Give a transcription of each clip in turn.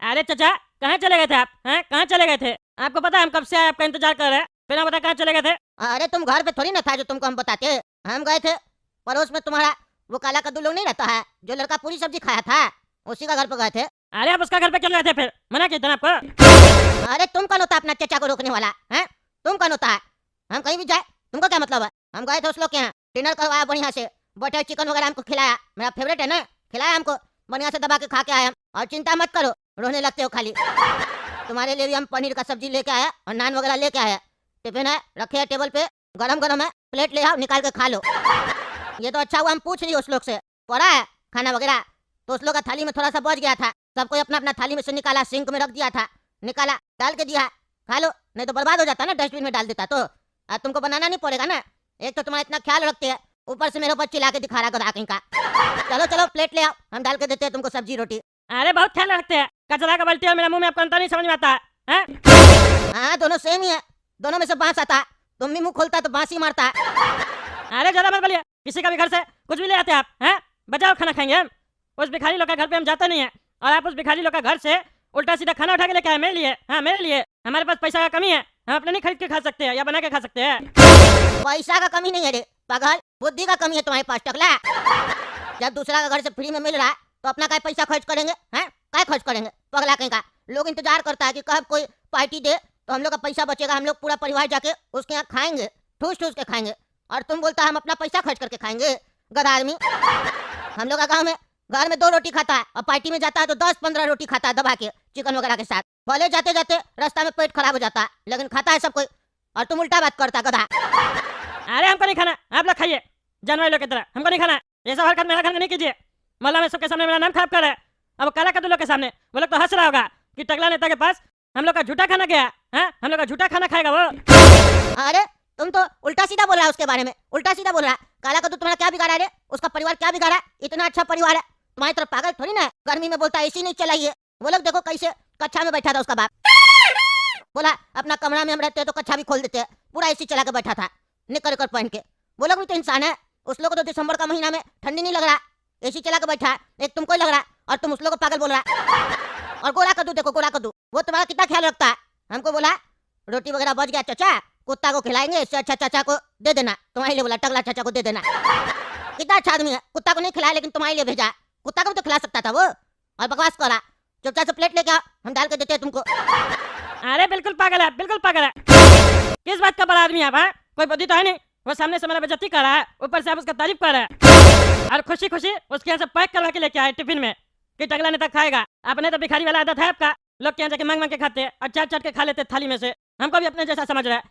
अरे चाचा, कहाँ चले गए थे आप? हैं, कहाँ चले गए थे? आपको पता है हम कब से आए आपका इंतजार कर रहे हैं, फिर आप बता कहाँ चले गए थे? अरे तुम घर पे थोड़ी ना था जो तुमको हम बताते। हम गए थे पड़ोस में, तुम्हारा वो काला कद्दू लोग नहीं रहता है जो लड़का पूरी सब्जी खाया था, उसी का घर पे गए थे। अरे आप उसका घर पे क्यों गए थे फिर? मना किया था ना आपको? अरे तुम कौन होता है अपना चचा को रोकने वाला है? तुम कौन होता है? हम कहीं भी जाए तुमको क्या मतलब है? हम गए थे उस लोग के यहाँ, डिनर करवाया बढ़िया से, बटर चिकन वगैरह हमको खिलाया, मेरा फेवरेट है ना, खिलाया हमको बढ़िया से, दबा के खा के आए हम। और चिंता मत करो, रोने लगते हो खाली। तुम्हारे लिए भी हम पनीर का सब्जी लेके आए और नान वगैरह लेके आए, टिफिन है रखे है टेबल पे, गरम गरम है, प्लेट ले आओ निकाल के खा लो। ये तो अच्छा हुआ हम पूछ लिए उस लोग से, पड़ा है खाना वगैरह, तो उस लोग का थाली में थोड़ा सा बच गया था, सबको अपना अपना थाली में से निकाला, सिंक में रख दिया था, निकाला डाल के दिया, खा लो, नहीं तो बर्बाद हो जाता ना, डस्टबिन में डाल देता तो। अब तुमको बनाना नहीं पड़ेगा ना, एक तो तुम्हारा इतना ख्याल रखते हैं, ऊपर से मेरे ऊपर चिल्ला के दिखा रहा गधा कहीं का। चलो चलो प्लेट ले आओ, हम डाल के देते हैं तुमको सब्जी रोटी। अरे बहुत ख्याल रखते हैं, कचरा का बाल्टी और मेरा मुंह में आपको अंतर नहीं समझ में आता है? हाँ दोनों सेम ही है, दोनों में से बांस आता है, तुम भी मुंह खोलता तो बांस ही मारता है। अरे ज्यादा मत बोलिए, किसी का भी घर से कुछ भी ले आते आप हैं? बचाओ खाना खाएंगे हम, उस भिखारी लोग का घर पे हम जाते नहीं है, और आप उस भिखारी लोग का घर से उल्टा सीधा खाना उठा के लेके आए मेरे लिए। हाँ मेरे लिए, हमारे पास पैसा का कमी है, हम अपने नहीं खरीद के खा सकते हैं या बना के खा सकते हैं। पैसा का कमी नहीं है रे पागल, बुद्धि का कमी है तुम्हारे पास टकला। जब दूसरा का घर से फ्री में मिल रहा है तो अपना काय पैसा खर्च करेंगे हैं? काय खर्च करेंगे पगला कहीं का? लोग इंतजार करता है कि कब कोई पार्टी दे तो हम लोग का पैसा बचेगा, हम लोग पूरा परिवार जाके उसके यहाँ खाएंगे, ठूस ठूस के खाएंगे, और तुम बोलता है हम अपना पैसा खर्च करके खाएंगे, गधा आदमी। हम लोग का गाँव में घर में 2 रोटी खाता है और पार्टी में जाता है तो 10-15 रोटी खाता है दबा के चिकन वगैरह के साथ, भले जाते जाते रास्ता में पेट खराब हो जाता है लेकिन खाता है सब कोई, और तुम उल्टा बात करता गधा। अरे हमको नहीं खाना, आप लोग खाइए जानवर लोग की तरह, हमको नहीं खाना, ये सब हरकत मेरा घर में नहीं कीजिए। मोहल्ला में सबके सामने मेरा नाम खराब कर रहा है, अब काला कद्दू लोग के सामने वो लोग तो हंस रहा होगा कि टकला नेता के पास हम लोग का झूठा खाना गया है, हम लोग का झूठा खाना खाएगा वो। अरे तुम तो उल्टा सीधा बोल रहा है उसके बारे में, उल्टा सीधा बोल रहा है। काला कद्दू तुम्हारा क्या बिगाड़ा रे? उसका परिवार क्या बिगाड़ा? इतना अच्छा परिवार है, तुम्हारी तरफ पागल थोड़ी ना। गर्मी में बोलता एसी नहीं चलाइए, वो लोग देखो कैसे कक्षा में बैठा था उसका बाप, बोला अपना कमरा में हम रहते हैं तो कक्षा भी खोल देते हैं, पूरा एसी चला के बैठा था निकर कर पहन के। वो लोग भी तो इंसान है, उस लोग को तो दिसंबर का महीना में ठंडी नहीं लग रहा, एसी चला के बैठा है, एक तुमको लग रहा और तुम उस लोग को पागल बोल रहा। और गोरा कद्दू देखो, गोरा कद्दू वो तुम्हारा कितना ख्याल रखता है, हमको बोला रोटी वगैरह बच गया चाचा कुत्ता को खिलाएंगे, इससे अच्छा चाचा को दे देना, तुम्हारे लिए बोला टकला चाचा को दे देना। कितना अच्छा आदमी है, कुत्ता को नहीं खिलाया लेकिन तुम्हारे लिए भेजा, कुत्ता को भी तो खिला सकता था वो, और बकवास करा। चुपचाप से प्लेट लेके आओ, हम डाल के देते हैं तुमको। अरे बिल्कुल पागल है, बिल्कुल पागल है, किस बात का बड़ा आदमी है आप? कोई बुद्धि तो है नहीं, वो सामने से मेरा बेइज्जती कर रहा है, ऊपर से आप उसका तारीफ कर रहे हैं, और खुशी खुशी उसके यहाँ से पैक करवा के लेके आए टिफिन में कि टकला नेता खाएगा। आपने तो भिखारी वाला आदत है आपका, लोग के यहाँ जाके मांग मांग के खाते हैं और चाट चाट के खा लेते थाली में से, हमको भी अपने जैसा समझ रहा है।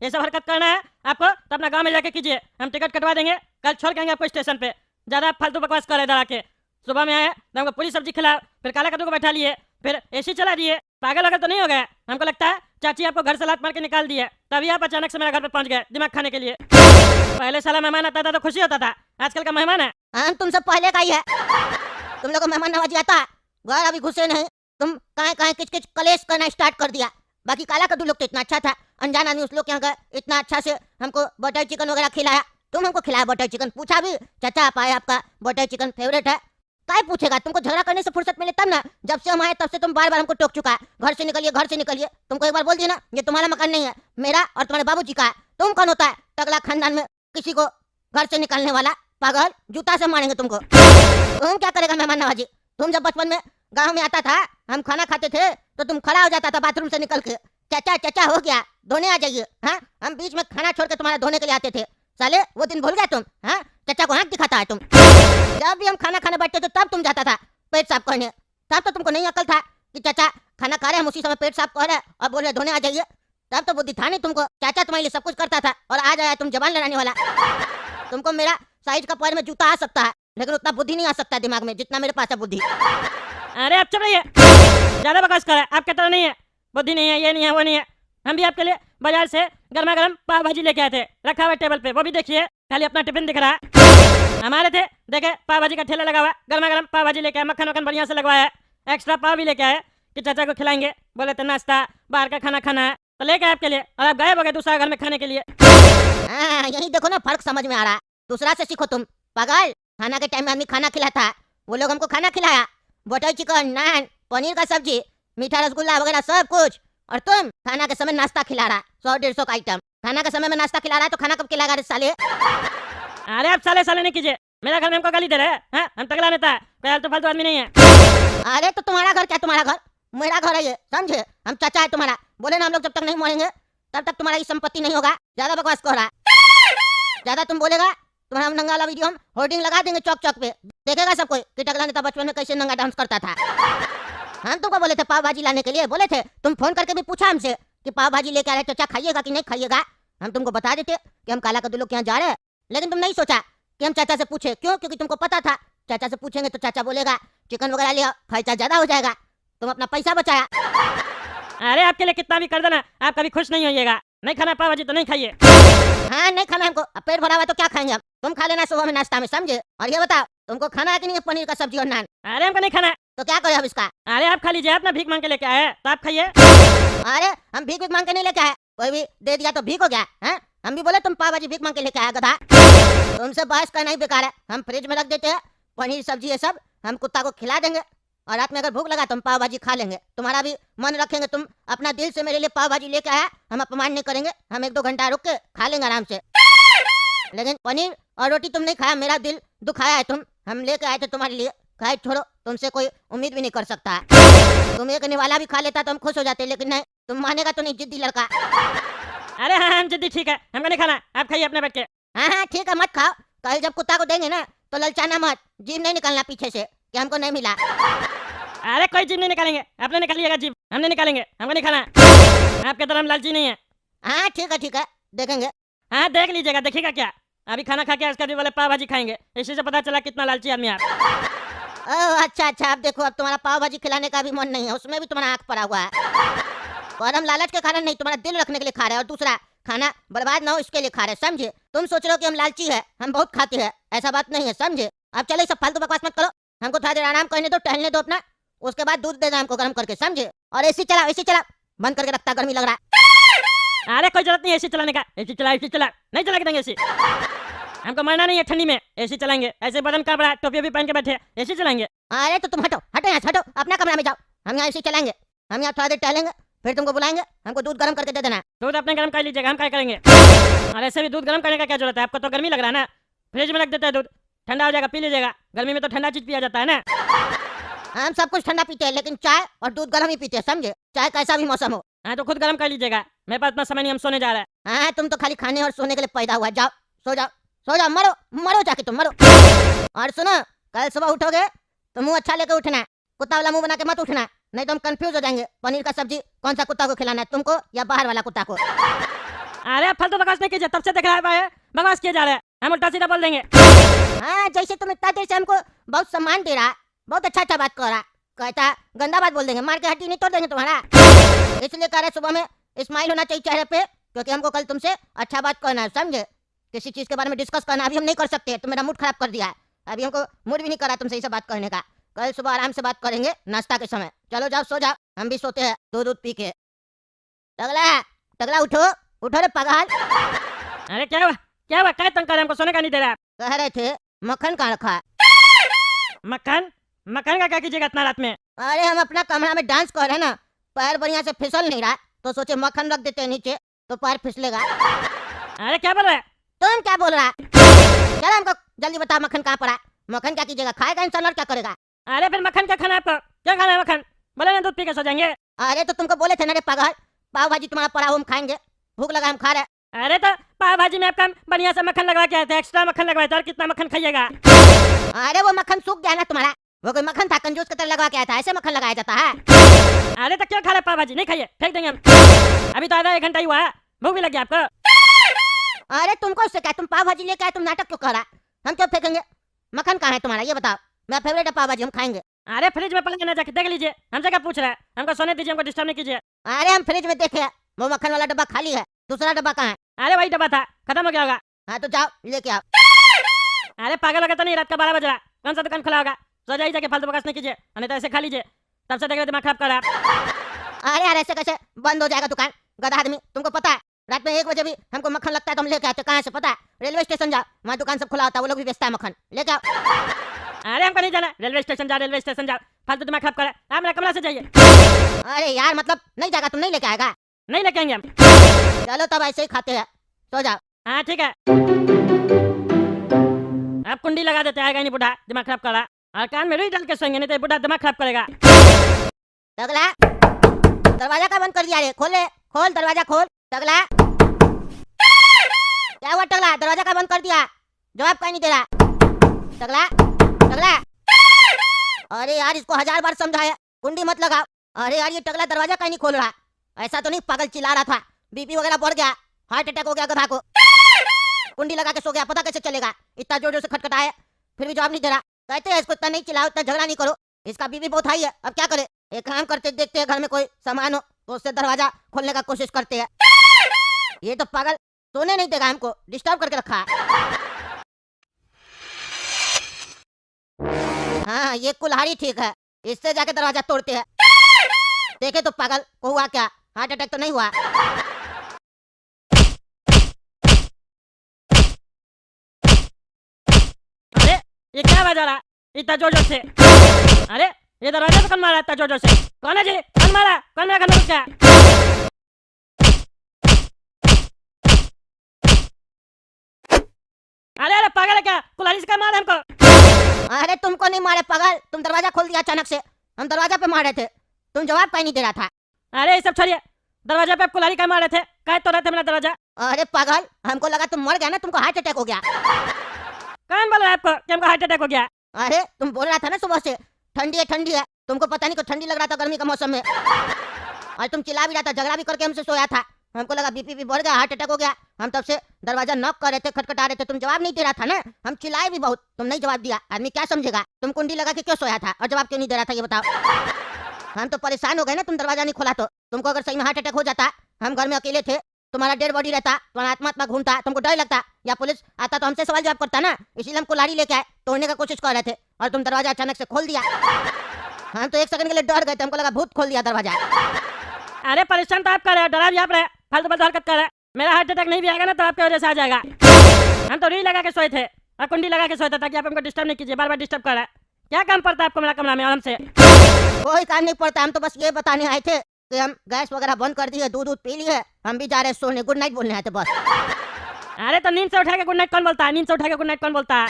ये सब हरकत करना है आपको तो अपना गाँव में जाके कीजिए, हम टिकट कटवा देंगे, कल छोड़ के आएंगे आपको स्टेशन पे। ज्यादा आप फालतू बकवास कर रहे इधर आके, सुबह में आए तो हमको पूरी सब्जी खिलाओ, फिर काला कद्दू को बैठा लिए, फिर एसी चला दिए, पागल वगल तो नहीं हो गया? हमको लगता है चाची आपको घर से लात मार के निकाल दिए, तभी आप अचानक से मेरे घर पे पहुंच गए दिमाग खाने के लिए। पहले साला मेहमान आता था तो खुशी होता था, आजकल का मेहमान है हम तुमसे पहले का ही है, तुम लोग को मेहमान नवाजी आता है, घर अभी घुसे नहीं, तुम कहाँ किच किच कलेश करना स्टार्ट कर दिया। बाकी काला कद्दू लोग तो इतना अच्छा था, अनजान आदमी उस लोग के यहाँ गए, इतना अच्छा से हमको बटर चिकन वगैरह खिलाया, तुम हमको खिलाया बटर चिकन, पूछा भी चाचा आप आए आपका बटर चिकन फेवरेट है? काय पूछेगा, तुमको झगड़ा करने से फुर्सत मिले तब ना, जब से हम आए तब से तुम बार बार हमको टोक चुका है, घर से निकलिए घर से निकलिए। तुमको एक बार बोल दिया ना ये तुम्हारा मकान नहीं है, मेरा और तुम्हारे बाबूजी का है। तुम कौन होता है टकला खानदान में किसी को घर से निकालने वाला? पागल, जूता से मारेंगे तुमको। तुम क्या करेगा मेहमान नवाजी? तुम जब बचपन में गाँव में आता था, हम खाना खाते थे तो तुम खड़ा हो जाता था बाथरूम से निकल के, चाचा चाचा हो गया धोने आ जाइए। हाँ हम बीच में खाना छोड़ के तुम्हारा धोने के लिए आते थे, साले वो दिन भूल गए तुम? हाँ चाचा को हाथ दिखाता है तुम, जब भी हम खाना खाने बैठते थे तब तुम जाता था पेट साफ करने, तब तो तुमको नहीं अकल था कि चाचा खाना खा रहे हम उसी समय पेट साफ कर रहे और बोल रहे धोने आ जाइए, तब तो बुद्धि था नहीं तुमको। चाचा तुम्हारे लिए सब कुछ करता था और आज आया तुम जबान लड़ाने वाला। तुमको मेरा साइज का पैर में जूता आ सकता है लेकिन उतना बुद्धि नहीं आ सकता दिमाग में जितना मेरे पास है बुद्धि। अरे आप चुप रहिए, ज्यादा बकवास कर रहे हैं, आपके तरह नहीं है, बुद्धि नहीं है, ये नहीं है वो नहीं है। हम भी आपके लिए बाजार से गर्मा गर्म पाव भाजी लेके आए थे, रखा हुआ टेबल पे, वो भी देखिए, खाली अपना टिफिन दिख रहा है। हमारे थे देखे पाव भाजी का ठेला लगा हुआ, गर्मा गर्म पाव भाजी लेके आए, मक्खन वक्खन बढ़िया से लगवाया है, एक्स्ट्रा पाव भी लेके आए कि चाचा को खिलाएंगे, बोले तो नाश्ता बाहर का खाना खाना है तो लेके आए आपके लिए, और आप गायब हो गए दूसरा घर में खाने के लिए। यही देखो ना फर्क समझ में आ रहा है, दूसरा से सीखो तुम पागल। खाना के टाइम में आदमी खाना खिलाता है, वो लोग हमको खाना खिलाया, बटर चिकन नान पनीर का सब्जी, मीठा रसगुल्ला वगैरह सब कुछ। और तुम खाना के समय नाश्ता खिला रहा, 100-150 का आइटम। खाना के समय में नाश्ता खिला रहा है तो खाना कब खिलाएगा रे साले? अरे आप साले साले नहीं कीजिए, मेरा घर में हमको गाली दे रहे हैं। हम तगड़ा नेता है, कोई आलतू फालतू आदमी नहीं है। अरे तो तुम्हारा घर क्या, तुम्हारा घर मेरा घर है ये, समझे? हम चाचा है तुम्हारा, बोले ना हम लोग जब तक नहीं मरेंगे तब तक तुम्हारा ये संपत्ति नहीं होगा। ज्यादा बकवास कर रहा है, ज्यादा तुम बोलेगा तुम्हारा नंगा वाला वीडियो हम होर्डिंग लगा देंगे चौक चौक पे, देखेगा सब कोई कि टकला नेता बचपन में कैसे नंगा डांस करता था। हम तुमको बोले थे पाव भाजी लाने के लिए, बोले थे, तुम फोन करके भी पूछा हमसे कि पाव भाजी लेके आ रहे चाचा, खाइएगा कि नहीं खाइएगा। हम तुमको बता देते कि हम काला कद्दू लोग के यहाँ जा रहे हैं, लेकिन तुम नहीं सोचा कि हम चाचा से पूछे। क्यों? क्योंकि तुमको पता था चाचा से पूछेंगे तो चाचा बोलेगा चिकन वगैरह ले आओ, खर्चा ज्यादा हो जाएगा। तुम अपना पैसा बचाया। अरे आपके लिए कितना भी कर देना, आप कभी खुश नहीं होइएगा। नहीं खाना पाव भाजी तो नहीं खाइए। हाँ नहीं खाना हमको, अब पेट भरा हुआ तो क्या खाएंगे हम? तुम खा लेना सुबह में नाश्ता में, समझे? और ये बताओ तुमको खाना है कि नहीं पनीर का सब्जी और नान? अरे हमको नहीं खाना है। तो क्या करें अब इसका? अरे आप खा लीजिए, अपना भीख मांग के लेके आए हैं, तो आप खाइए। अरे हम भीख मांग के नहीं लेके आए, कोई भी दे दिया तो भीख हो गया है? हम भी बोले तुम पाव भाजी भीख मांग के लेके आया गधा। तुमसे बहस करना ही बेकार है। हम फ्रिज में रख देते हैं पनीर सब्जी ये सब, हम कुत्ता को खिला देंगे और रात में अगर भूख लगा तो हम पाव भाजी खा लेंगे। तुम्हारा भी मन रखेंगे, तुम अपना दिल से मेरे लिए पाव भाजी लेके आया, हम अपमान नहीं करेंगे, हम 1-2 घंटा रुक के खा लेंगे आराम से। लेकिन पनीर और रोटी तुम नहीं खाया, मेरा दिल दुखाया है तुम। हम लेके आए थे तुम्हारे लिए, खाए छोड़ो, तुमसे कोई उम्मीद भी नहीं कर सकता है। तुम एक निवाला भी खा लेता तो हम खुश हो जाते, लेकिन नहीं, तुम मानेगा तो नहीं, जिद्दी लड़का। अरे हाँ हम जिद्दी, ठीक है, हमको नहीं खाना, आप खाइए अपने बैठ के। हाँ ठीक है, मत खाओ। कल जब कुत्ता को देंगे ना तो ललचाना मत, जीभ नहीं निकालना पीछे से कि हमको नहीं मिला। अरे कोई जीभ नहीं निकालेंगे, आपने निकालिएगा जीभ, हम नहीं निकालेंगे, हमको नहीं खाना। आपके तरह हम लालची नहीं है। हाँ ठीक है, देखेंगे। हाँ देख लीजिएगा, देखिएगा क्या, अभी खाना खा के उसका भी बोले पाव भाजी खाएंगे, इसी से पता चला कितना लालची आदमी आप। ओह अच्छा, अब देखो, अब तुम्हारा पाव भाजी खिलाने का भी मन नहीं है, उसमें भी तुम्हारा आंख पड़ा हुआ है। और हम लालच के कारण नहीं, तुम्हारा दिल रखने के लिए खा रहे हैं, और दूसरा खाना बर्बाद ना हो इसके लिए खा रहे हैं, समझे? तुम सोच रहे हो कि हम लालची है, हम बहुत खाते हैं, ऐसा बात नहीं है, समझे? अब चलो सब फालतू बकवास मत करो, हमको थोड़ा देर आराम करने दो, टहलने दो अपना, उसके बाद दूध देना हमको गर्म करके, समझे? और एसी चला, बंद करके रखता, गर्मी लग रहा है। अरे कोई जरूरत नहीं एसी चलाने का, एसी चला नहीं चला के देंगे एसी। हमको मरना नहीं है ठंडी में, एसी चलाएंगे। ऐसे बदन का बड़ा टोपी भी पहन के बैठे, एसी चलाएंगे। अरे तो तुम हटो यहाँ से, हटो अपना कमरा में जाओ, हम यहाँ एसी चलाएंगे, हम यहाँ थोड़ा देर टहलेंगे, फिर तुमको बुलाएंगे, हमको दूध गर्म करके दे देना। दूध अपने गर्म कर लीजिएगा, हम क्या करेंगे? और ऐसे भी दूध गर्म करने का क्या जरूरत है, आपको तो गर्मी लग रहा है ना, फ्रिज में रख देते हैं दूध, ठंडा हो जाएगा, पी लीजिएगा। गर्मी में तो ठंडा चीज पिया जाता है ना। हम सब कुछ ठंडा पीते हैं, लेकिन चाय और दूध गर्म ही पीते हैं, समझे? चाहे कैसा भी मौसम हो। हाँ तो खुद गर्म कर लीजिएगा, मेरे पास इतना समय नहीं, हम सोने जा रहे हैं। हाँ तुम तो खाली खाने और सोने के लिए पैदा हुआ, जाओ सो जाओ, मरो जाके तुम मरो। और सुनो, कल सुबह उठोगे तो मुंह अच्छा लेके उठना, कुत्ता वाला मुंह बना के मत उठना, नहीं तो हम कंफ्यूज हो जाएंगे। पनीर का सब्जी कौन सा कुत्ता को खिलाना है, तुमको या बाहर वाला कुत्ता को? अरे आप फालतू बकवास नहीं कीजिए, तब से देख रहा है बकवास किए जा रहे हैं, हम उल्टा सीधा बोल देंगे। हाँ जैसे तुम इतना देर से हमको बहुत सम्मान दे रहा, बहुत अच्छा बात कर रहा, कहता गंदा बात बोल देंगे, मार के हड्डी नहीं तोड़ देंगे तुम्हारा। इसलिए कह रहे सुबह में स्माइल होना चाहिए चेहरे पे, क्योंकि हमको कल तुमसे अच्छा बात करना है, समझे? किसी चीज के बारे में डिस्कस करना अभी हम नहीं कर सकते, तो मेरा मूड खराब कर दिया है, अभी हमको मूड भी नहीं करा तुमसे ये बात करने का। कल सुबह आराम से बात करेंगे नाश्ता के समय। चलो जाओ सो जाओ, हम भी सोते हैं दूध पी के। टगला उठो रे पागल। अरे क्या हुआ क्या तंग कर रहे हैं, हमको सोने का नहीं दे रहा है। कह रहे थे मक्खन कहाँ रखा है? मक्खन का क्या कीजिएगा इतना रात में? अरे हम अपना कमरा में डांस कर रहे हैं ना, पैर बढ़िया से फिसल नहीं रहा, तो सोचे मक्खन रख देते हैं नीचे, तो पैर फिसलेगा। अरे क्या बोल रहे हैं? तुम क्या बोल रहा है? चलो हमको जल्दी बताओ मक्खन कहाँ पड़ा? मक्खन क्या कीजिएगा, खाएगा इंसान और क्या करेगा? अरे फिर मक्खन क्या खाना है आपको, क्या खाना है मक्खन? बोले ना दूध पी के सो जाएंगे। अरे तो तुमको बोले थे ना रे पागल, पाव भाजी तुम्हारा पड़ा हम खाएंगे, भूख लगा हम खा रहे। अरे तो पाव भाजी में आपका बढ़िया से मक्खन लगवा के आए थे, एक्स्ट्रा मक्खन लगवाए थे, और कितना मक्खन खाइएगा? अरे वो मक्खन सूख गया ना तुम्हारा, वो कोई मक्खन था कंजूस की तरह लगवा के आया था, ऐसे मक्खन लगाया जाता है? अरे तो क्यों खा रहे पाव भाजी, नहीं खाइए, फेंक देंगे हम। अभी तो आधा 1 घंटा ही हुआ है, भूख भी लगी आपको? अरे तुमको उससे क्या, तुम पाव भाजी लेके आए, तुम नाटक क्यों कर रहा? हम क्यों फेंकेंगे? मक्खन कहाँ है तुम्हारा ये बताओ, मेरा फेवरेट है पाव भाजी, हम खाएंगे। अरे फ्रिज में पड़े ना, जाके देख लीजिए, हमसे क्या पूछ रहा है? हमको सोने दीजिए, हमको डिस्टर्ब नहीं कीजिए। अरे हम फ्रिज में देखे, वो मक्खन वाला डब्बा खाली है, दूसरा डब्बा कहाँ है? अरे वही डब्बा था, खत्म हो गया होगा। हाँ तो जाओ लेके आओ। अरे पागल हो गया तो नहीं, रात का 12 बज रहा, कौन सा दुकान खुला होगा? सो जाइए जाके, फालतू बकवास नहीं कीजिए, नहीं तो ऐसे खा लीजिए, तब से देख रहे दिमाग खराब कर रहा है। अरे यार ऐसे कैसे बंद हो जाएगा दुकान, गधा आदमी? तुमको पता है रात में 1 बजे भी हमको मक्खन लगता है तो हम लेके आते, कहाँ से पता है? रेलवे स्टेशन जाओ, वहाँ दुकान सब खुला होता है, वो लोग भी बेचता है मक्खन, लेके आओ। अरे हमको नहीं जाना, रेलवे स्टेशन जाओ, फालतू दिमाग खराब कर रहा है। आप मेरा कमरा से जाइए। अरे यार मतलब नहीं जाएगा, तुम नहीं लेके आएगा? नहीं लेके आएंगे हम। चलो तब ऐसे ही खाते हैं, सो जाओ। हाँ ठीक है। आप कुंडी लगा देते, आएगा नहीं बुढ़ा, दिमाग खराब कर रहा है। और कान में रुई डाल के सोएंगे, नहीं तो ये बुढ़ा दिमाग खराब करेगा। टकला, दरवाजा का बंद कर दिया रे, खोले, खोल दरवाजा खोल। टकला, क्या हुआ टकला? दरवाजा का बंद कर दिया, जवाब कहीं नहीं दे रहा। टकला, टकला, अरे यार इसको 1000 बार समझाया, कुंडी मत लगाओ। अरे यार ये टकला दरवाजा कहीं नहीं खोल रहा। ऐसा तो नहीं पागल चिल्ला रहा था, बीपी वगैरह बढ़ गया, हार्ट अटैक हो गया गधा को। कुंडी लगा के सो गया, पता कैसे चलेगा? इतना जोर जोर से खटखटाया फिर भी जवाब नहीं दे रहा। कहते हैं इसको इतना नहीं चिल्लाओ, इतना झगड़ा नहीं करो, इसका बीपी बहुत हाई है। अब क्या करे? एक काम करते, देखते हैं घर में कोई सामान हो तो उससे दरवाजा खोलने का कोशिश करते हैं। ये तो पागल सोने नहीं देगा, हमको डिस्टर्ब करके रखा है। हाँ ये कुल्हाड़ी ठीक है, इससे जाके दरवाजा तोड़ते हैं। देखे तो पागल को हुआ क्या, हार्ट अटैक तो नहीं हुआ। अरे ये क्या बजा रहा इतना जोर जोर से? अरे ये दरवाजे पे कौन मारा इतना जोर जोर से? कौन है जी? कौन मारा? कौन मेरा घर में घुस गया? अरे अरे पागल है क्या? कुल्हाड़ी से क्या मारा हमको? अरे तुमको नहीं मारे पागल, तुम दरवाजा खोल दिया अचानक से, हम दरवाजा पे मारे थे, तुम जवाब कहीं नहीं दे रहा था। अरे ये सब छोड़िए, दरवाजे पे आप कुल्हाड़ी क्या मारे थे? क्या तो रहे थे मेरा दरवाजा? अरे पागल हमको लगा तुम मर गया ना, तुमको हार्ट अटैक हो गया। कौन बोल रहा है आपको कि हमको हार्ट अटैक हो गया? अरे तुम बोल रहा था ना सुबह से ठंडी है, तुमको पता नहीं को ठंडी लग रहा था गर्मी का मौसम में, और तुम चिल्ला भी रहा था, झगड़ा भी करके हमसे सोया था। हमको लगा बीपी भी बढ़ गया, हार्ट अटैक हो गया। हम तब से दरवाजा नॉक कर रहे थे, खटखटा रहे थे, तुम जवाब नहीं दे रहा था ना, हम चिल्लाए भी बहुत, तुम नहीं जवाब दिया। आदमी क्या समझेगा? तुम कुंडी लगा के क्यों सोया था और जवाब क्यों नहीं दे रहा था ये बताओ? हम तो परेशान हो गए ना, तुम दरवाजा नहीं खोला तो। तुमको अगर सही में हार्ट अटैक हो जाता, हम घर में अकेले थे, तुम्हारा डेड बॉडी रहता, तुम्हारा आत्मा घूमता, तुमको डर लगता, या पुलिस आता तो हमसे सवाल जवाब करता ना। इसीलिए हम कुल्हाड़ी लेके आए, तोड़ने का कोशिश कर रहे थे, और तुम दरवाजा अचानक से खोल दिया। हम तो एक सेकंड के लिए डर गए थे, हमको लगा भूत खोल दिया दरवाजा। अरे परेशान तो आप कर रहे हो, डरा भी आप रहे, फालतू फालतू हरकत कर रहे हैं। मेरा हार्ट अटैक नहीं भी आएगा ना तो आपकी वजह से आ जाएगा। हम तो रुई लगा के सोए थे और कुंडी लगा के सोए थे ताकि आप हमको डिस्टर्ब नहीं कीजिए, बार बार डिस्टर्ब कर रहा है। क्या काम पड़ता है आपको मेरा कमरा में और हमसे? कोई काम नहीं पड़ता, हम तो बस ये बताने आए थे कि हम गैस वगैरह बंद कर दिए, दूध पी लिए, हम भी जा रहे हैं सोने, गुड नाइट बोलने आए थे बस। अरे तो नींद से उठा के गुड नाइट कौन बोलता है? नींद से उठा के गुड नाइट कौन बोलता है?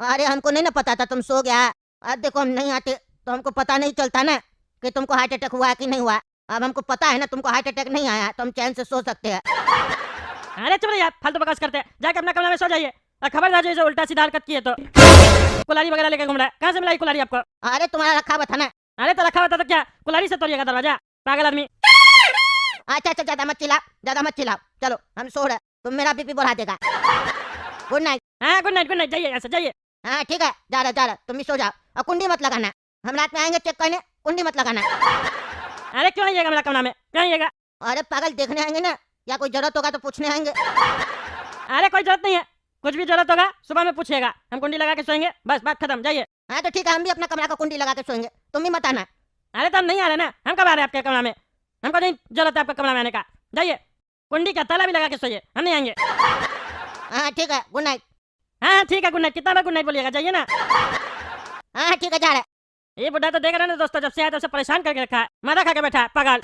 अरे हमको नहीं ना पता था तुम सो गया, अब देखो हम नहीं आते तो हमको पता नहीं चलता ना कि तुमको हार्ट अटैक हुआ है कि नहीं हुआ। अब हमको पता है ना तुमको हार्ट अटैक नहीं आया, तो हम चैन से सो सकते हैं। अरे चुप रहिए आप, फालतू बकवास करते हैं, जाके अपना कमरा में सो जाइए। और खबरदार जो इसे उल्टा सीधा हरकत की है तो कुल्हाड़ी वगैरह लेके घूम रहा है। कहाँ से मिलाई कुल्हाड़ी आपको? अरे तुम्हारा रखा हुआ था ना। अरे तो रखा हुआ था तो क्या कुल्हाड़ी से तोड़िएगा दरवाजा, पागल आदमी। अच्छा अच्छा ज्यादा मत चिल्लाओ, चलो हम सो रहे, तुम मेरा बीपी बढ़ा देगा। Good night. हाँ गुड नाइट जाइए, ऐसे जाइए। हाँ ठीक है, जा रहा तुम भी सो जाओ, और कुंडी मत लगाना, हम रात में आएंगे चेक करने, कुंडी मत लगाना। अरे क्यों आइएगा मेरा कमरा में, क्यों आइएगा? अरे पागल देखने आएंगे ना, या कोई जरूरत होगा तो पूछने आएंगे। अरे कोई जरूरत नहीं है, कुछ भी जरूरत होगा सुबह में पूछिएगा, हम कुंडी लगा के सोएंगे, बस बात खत्म, जाइए। हाँ तो ठीक है, हम भी अपना कमरा का कुंडी लगा के सोएंगे, तुम भी मत आना। अरे तो हम नहीं आ रहे ना, हम कब आ रहे हैं आपके कमरा में? हमको नहीं जरूरत है आपका कमरा में आने का, जाइए। कुंडी का ताला भी लगा के सोइए, हम नहीं आएंगे। हाँ ठीक है, गुड नाइट। हाँ ठीक है गुड नाइट, कितना बार गुड नाइट बोलिएगा, जाइए ना। हाँ ठीक है, जा रहे। ये बुढ़ा तो देख रहे ना दोस्तों, जब से आया तब से परेशान करके रखा है, मारा खा के बैठा है पागल।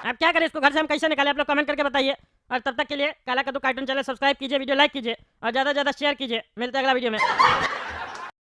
अब क्या करें इसको, घर से हम कैसे निकाले, आप लोग कमेंट करके बताइए। और तब तक के लिए काला कद्दू कार्टून चैनल सब्सक्राइब कीजिए, वीडियो लाइक कीजिए और ज़्यादा से ज़्यादा शेयर कीजिए। मिलते हैं अगला वीडियो में।